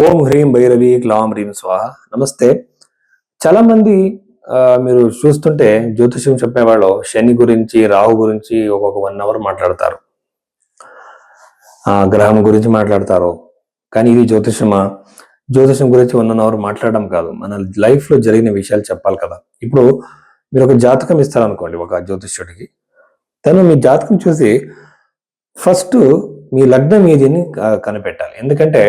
ఓం హ్రీం భైరవి క్లాం హ్రీం స్వాహ. నమస్తే. చాలా మంది మీరు చూస్తుంటే జ్యోతిష్యం చెప్పేవాళ్ళు శని గురించి, రాహు గురించి ఒక్కొక్క 1 అవర్ మాట్లాడతారు. గ్రహం గురించి మాట్లాడతారు. కానీ ఇది జ్యోతిషమా? జ్యోతిషం గురించి 1 అవర్ మాట్లాడడం కాదు, మన లైఫ్ లో జరిగిన విషయాలు చెప్పాలి కదా. ఇప్పుడు మీరు ఒక జాతకం ఇస్తారనుకోండి ఒక జ్యోతిష్యుడికి. తను మీ జాతకం చూసి ఫస్ట్ మీ లగ్నం ఏదిని కనిపెట్టాలి. ఎందుకంటే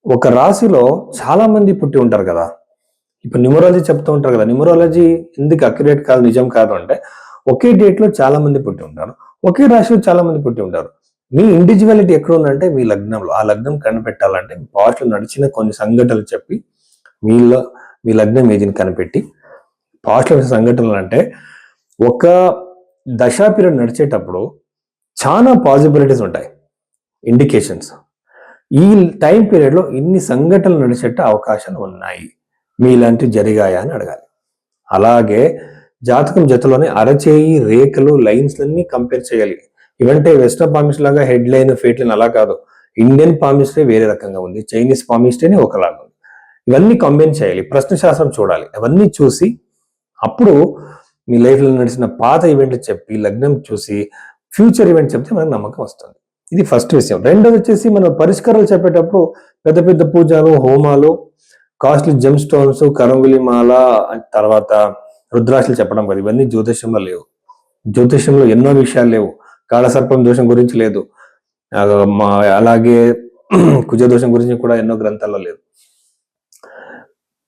ఒక రాశిలో చాలా మంది పుట్టి ఉంటారు కదా. ఇప్పుడు న్యూమరాలజీ చెప్తూ ఉంటారు కదా, న్యూమరాలజీ ఎందుకు అక్యురేట్ కాదు, నిజం కాదు అంటే, ఒకే డేట్ లో చాలా మంది పుట్టి ఉంటారు, ఒకే రాశిలో చాలా మంది పుట్టి ఉంటారు. మీ ఇండివిజువాలిటీ ఎక్కడ ఉందంటే మీ లగ్నంలో. ఆ లగ్నం కనిపెట్టాలంటే పాస్ట్ లో నడిచిన కొన్ని సంఘటనలు చెప్పి మీలో మీ లగ్నం ఏదిని కనిపెట్టి పాస్ట్ లో సంఘటనలు అంటే ఒక దశా పీరియడ్ నడిచేటప్పుడు చాలా పాసిబిలిటీస్ ఉంటాయి, ఇండికేషన్స్. ఈ టైం పీరియడ్ లో ఇన్ని సంఘటనలు నడిచేట అవకాశాలు ఉన్నాయి, మీలాంటివి జరిగాయా అని అడగాలి. అలాగే జాతకం జతలోనే అరచేయి రేఖలు లైన్స్ అన్ని కంపేర్ చేయాలి. ఇవంటే వెస్టర్న్ పామిస్ట్రీ లాగా హెడ్ లైన్ ఫేట్ లైన్ అలా కాదు. ఇండియన్ పామిస్ట్రీ వేరే రకంగా ఉంది, చైనీస్ పామిస్ట్రీని ఒకలాగా ఉంది. ఇవన్నీ కంబైన్ చేయాలి, ప్రశ్న శాస్త్రం చూడాలి. అవన్నీ చూసి అప్పుడు మీ లైఫ్లో నడిచిన పాత ఈవెంట్లు చెప్పి లగ్నం చూసి ఫ్యూచర్ ఈవెంట్ చెప్తే మనకు నమ్మకం వస్తుంది. ఇది ఫస్ట్ విషయం. రెండోది వచ్చేసి మనం పరిష్కారాలు చెప్పేటప్పుడు పెద్ద పెద్ద పూజలు, హోమాలు, కాస్ట్లీ జెమ్ స్టోన్స్, కరంగులి మాల, తర్వాత రుద్రాక్షలు చెప్పడం కాదు. ఇవన్నీ జ్యోతిష్యంలో లేవు. జ్యోతిష్యంలో ఎన్నో విషయాలు లేవు. కాళసర్పం దోషం గురించి లేదు, అలాగే కుజదోషం గురించి కూడా ఎన్నో గ్రంథాల్లో లేదు.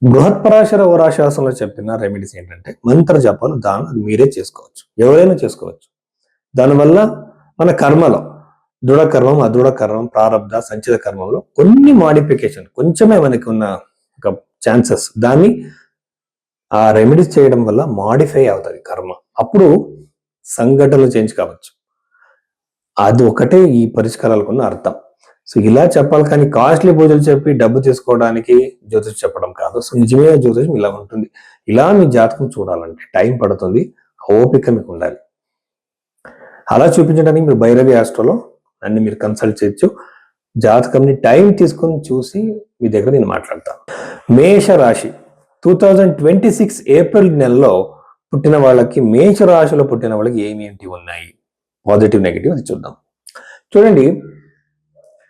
బృహత్పరాశర ఓరాశాసనంలో చెప్పిన రెమెడీస్ ఏంటంటే మంత్ర జపాలు, దానం అది మీరే చేసుకోవచ్చు, ఎవరైనా చేసుకోవచ్చు. దానివల్ల మన కర్మలో దృఢ కర్మం, అదృఢ కర్మం, ప్రారబ్ధ, సంచిత కర్మంలో కొన్ని మాడిఫికేషన్, కొంచెమే మనకి ఉన్న ఒక ఛాన్సెస్, దాన్ని ఆ రెమెడీస్ చేయడం వల్ల మాడిఫై అవుతుంది కర్మ. అప్పుడు సంఘటనలు చేంజ్ కావచ్చు. అది ఒకటే ఈ పరిష్కారాలకు ఉన్న అర్థం. సో ఇలా చెప్పాలి, కానీ కాస్ట్లీ పూజలు చెప్పి డబ్బు తీసుకోవడానికి జ్యోతిషం చెప్పడం కాదు. సో నిజమైన జ్యోతిషం ఇలా ఉంటుంది. ఇలా మీ జాతకం చూడాలంటే టైం పడుతుంది, ఓపిక మీకు ఉండాలి. అలా చూపించడానికి మీరు భైరవి ఆస్ట్రోలో అన్ని మీరు కన్సల్ట్ చేయొచ్చు. జాతకంని టైం తీసుకొని చూసి మీ దగ్గర నేను మాట్లాడతాను. మేషరాశి 2026 ఏప్రిల్ నెలలో పుట్టిన వాళ్ళకి, మేషరాశిలో పుట్టిన వాళ్ళకి ఏమేంటి ఉన్నాయి, పాజిటివ్ నెగిటివ్, అది చూద్దాం. చూడండి,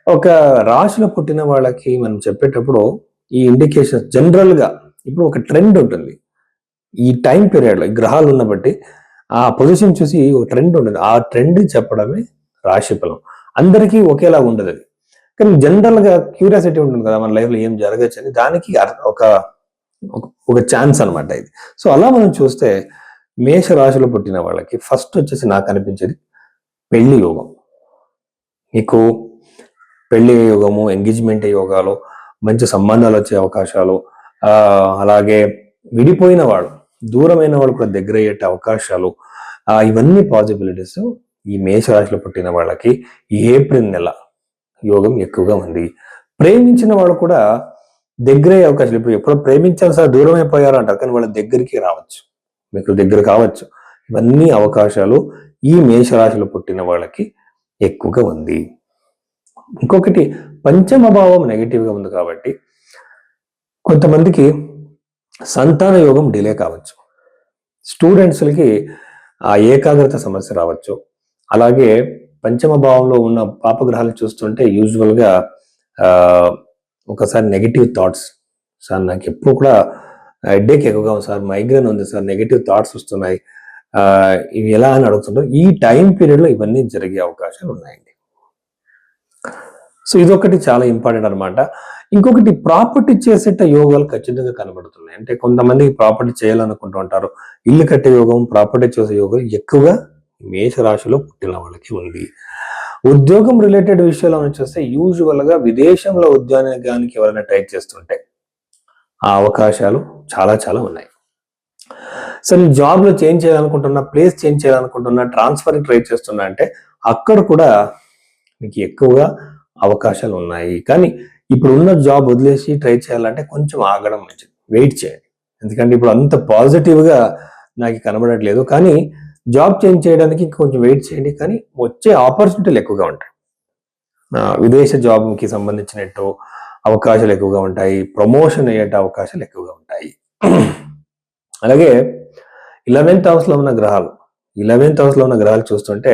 ఒక రాశిలో పుట్టిన వాళ్ళకి మనం చెప్పేటప్పుడు ఈ ఇండికేషన్ జనరల్ గా ఇప్పుడు ఒక ట్రెండ్ ఉంటుంది. ఈ టైం పీరియడ్ లో గ్రహాలు ఉన్న బట్టి ఆ పొజిషన్ చూసి ఒక ట్రెండ్ ఉంటుంది. ఆ ట్రెండ్ చెప్పడమే రాశి ఫలం. అందరికీ ఒకేలా ఉండదు అది, కానీ జనరల్ గా క్యూరియాసిటీ ఉంటుంది కదా మన లైఫ్ లో ఏం జరగచ్చు అని, దానికి ఒక ఛాన్స్ అనమాట ఇది. సో అలా మనం చూస్తే మేష రాశిలో పుట్టిన వాళ్ళకి ఫస్ట్ వచ్చేసి నాకు అనిపించేది పెళ్లి యోగం. మీకు పెళ్లి యోగము, ఎంగేజ్మెంట్ యోగాలు, మంచి సంబంధాలు వచ్చే అవకాశాలు, అలాగే విడిపోయిన వాడు, దూరమైన వాళ్ళు కూడా దగ్గర అయ్యే అవకాశాలు, ఇవన్నీ పాసిబిలిటీస్ ఈ మేషరాశిలో పుట్టిన వాళ్ళకి ఈ ఏప్రిల్ నెల యోగం ఎక్కువగా ఉంది. ప్రేమించిన వాళ్ళు కూడా దగ్గరయ్యే అవకాశాలు. ఇప్పుడు ఎప్పుడో ప్రేమించాలి సార్, దూరం అయిపోయారు అంటారు, కానీ వాళ్ళ దగ్గరికి రావచ్చు, మీకు దగ్గర కావచ్చు. ఇవన్నీ అవకాశాలు ఈ మేషరాశిలో పుట్టిన వాళ్ళకి ఎక్కువగా ఉంది. ఇంకొకటి, పంచమ భావం నెగిటివ్ గా ఉంది కాబట్టి కొంతమందికి సంతాన యోగం డిలే కావచ్చు. స్టూడెంట్స్కి ఆ ఏకాగ్రత సమస్య రావచ్చు. అలాగే పంచమ భావంలో ఉన్న పాపగ్రహాలు చూస్తుంటే యూజువల్గా ఒకసారి నెగిటివ్ థాట్స్, సార్ నాకు ఎప్పుడు కూడా హెడ్ఏక్ ఎక్కువగా ఉంది సార్, మైగ్రేన్ ఉంది సార్, నెగిటివ్ థాట్స్ వస్తున్నాయి, ఇవి ఎలా అని అడుగుతుంటారు. ఈ టైం పీరియడ్లో ఇవన్నీ జరిగే అవకాశాలు ఉన్నాయండి. సో ఇదొకటి చాలా ఇంపార్టెంట్ అనమాట. ఇంకొకటి, ప్రాపర్టీ చేసేట యోగాలు ఖచ్చితంగా కనబడుతున్నాయి. అంటే కొంతమంది ప్రాపర్టీ చేయాలనుకుంటూ ఉంటారు. ఇల్లు కట్టే యోగం, ప్రాపర్టీ చేసే యోగం ఎక్కువగా మేషరాశిలో పుట్టిన వాళ్ళకి ఉంది. ఉద్యోగం రిలేటెడ్ విషయాలు చూస్తే యూజువల్ గా విదేశంలో ఉద్యోగానికి ఎవరైనా ట్రై చేస్తుంటే ఆ అవకాశాలు చాలా చాలా ఉన్నాయి. సో నేను జాబ్ లో చేంజ్ చేయాలనుకుంటున్నా, ప్లేస్ చేంజ్ చేయాలనుకుంటున్నా, ట్రాన్స్ఫర్ ట్రై చేస్తున్నా అంటే అక్కడ కూడా మీకు ఎక్కువగా అవకాశాలు ఉన్నాయి. కానీ ఇప్పుడు ఉన్న జాబ్ వదిలేసి ట్రై చేయాలంటే కొంచెం ఆగడం మంచిది, వెయిట్ చేయండి. ఎందుకంటే ఇప్పుడు అంత పాజిటివ్ గా నాకు కనబడట్లేదు, కానీ జాబ్ చేంజ్ చేయడానికి కొంచెం వెయిట్ చేయండి. కానీ వచ్చే ఆపర్చునిటీలు ఎక్కువగా ఉంటాయి. విదేశ జాబ్కి సంబంధించినట్టు, అవకాశాలు ఎక్కువగా ఉంటాయి, ప్రమోషన్ అయ్యే అవకాశాలు ఎక్కువగా ఉంటాయి. అలాగే 11th హౌస్లో ఉన్న గ్రహాలు చూస్తుంటే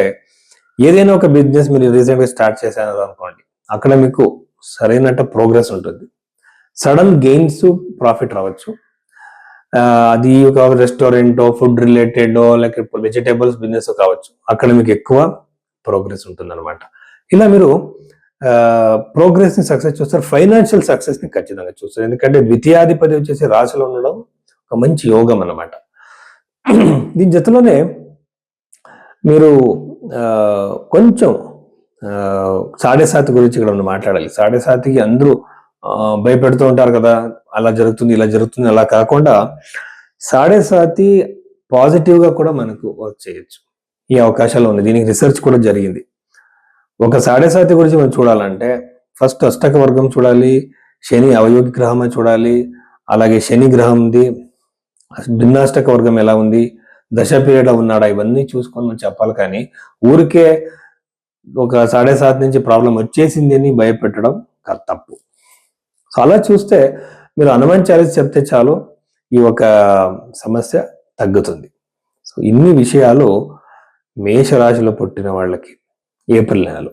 ఏదైనా ఒక బిజినెస్ మీరు రీసెంట్గా స్టార్ట్ చేశారు అనుకోండి, అక్కడ మీకు సరైన ప్రోగ్రెస్ ఉంటుంది. సడన్ గెయిన్స్ ప్రాఫిట్ రావచ్చు. అది ఒక రెస్టారెంట్, ఫుడ్ రిలేటెడ్, లేకపోతే వెజిటేబుల్స్ బిజినెస్ కావచ్చు, అక్కడ మీకు ఎక్కువ ప్రోగ్రెస్ ఉంటుంది అనమాట. ఇలా మీరు ప్రోగ్రెస్ ని సక్సెస్ చూస్తారు, ఫైనాన్షియల్ సక్సెస్ ని ఖచ్చితంగా చూస్తారు. ఎందుకంటే ద్వితీయాధిపతి వచ్చేసి రాశిలో ఉండడం ఒక మంచి యోగం అన్నమాట. దీని జతలోనే మీరు కొంచెం 7.5 గురించి ఇక్కడ మనం మాట్లాడాలి. 7.5కి అందరూ భయపెడుతూ ఉంటారు కదా, అలా జరుగుతుంది ఇలా జరుగుతుంది. అలా కాకుండా 7.5 పాజిటివ్ గా కూడా మనకు వర్క్ చేయొచ్చు. ఈ అవకాశాలు ఉన్నాయి. దీనికి రిసెర్చ్ కూడా జరిగింది. ఒక 7.5 గురించి మనం చూడాలంటే ఫస్ట్ అష్టక వర్గం చూడాలి, శని అవయోగి గ్రహం చూడాలి, అలాగే శని గ్రహంది భిన్నాష్టక వర్గం ఎలా ఉంది, దశ పీరియడ్ ఉన్నాడా, ఇవన్నీ చూసుకొని మనం చెప్పాలి. కానీ ఊరికే ఒక 7.5 నుంచి ప్రాబ్లం వచ్చేసింది అని భయపెట్టడం తప్పు. సో అలా చూస్తే మీరు హనుమాన్ చాలీసా చెప్తే చాలు, ఈ ఒక సమస్య తగ్గుతుంది. సో ఇన్ని విషయాలు మేషరాశిలో పుట్టిన వాళ్ళకి ఏప్రిల్ నెలలో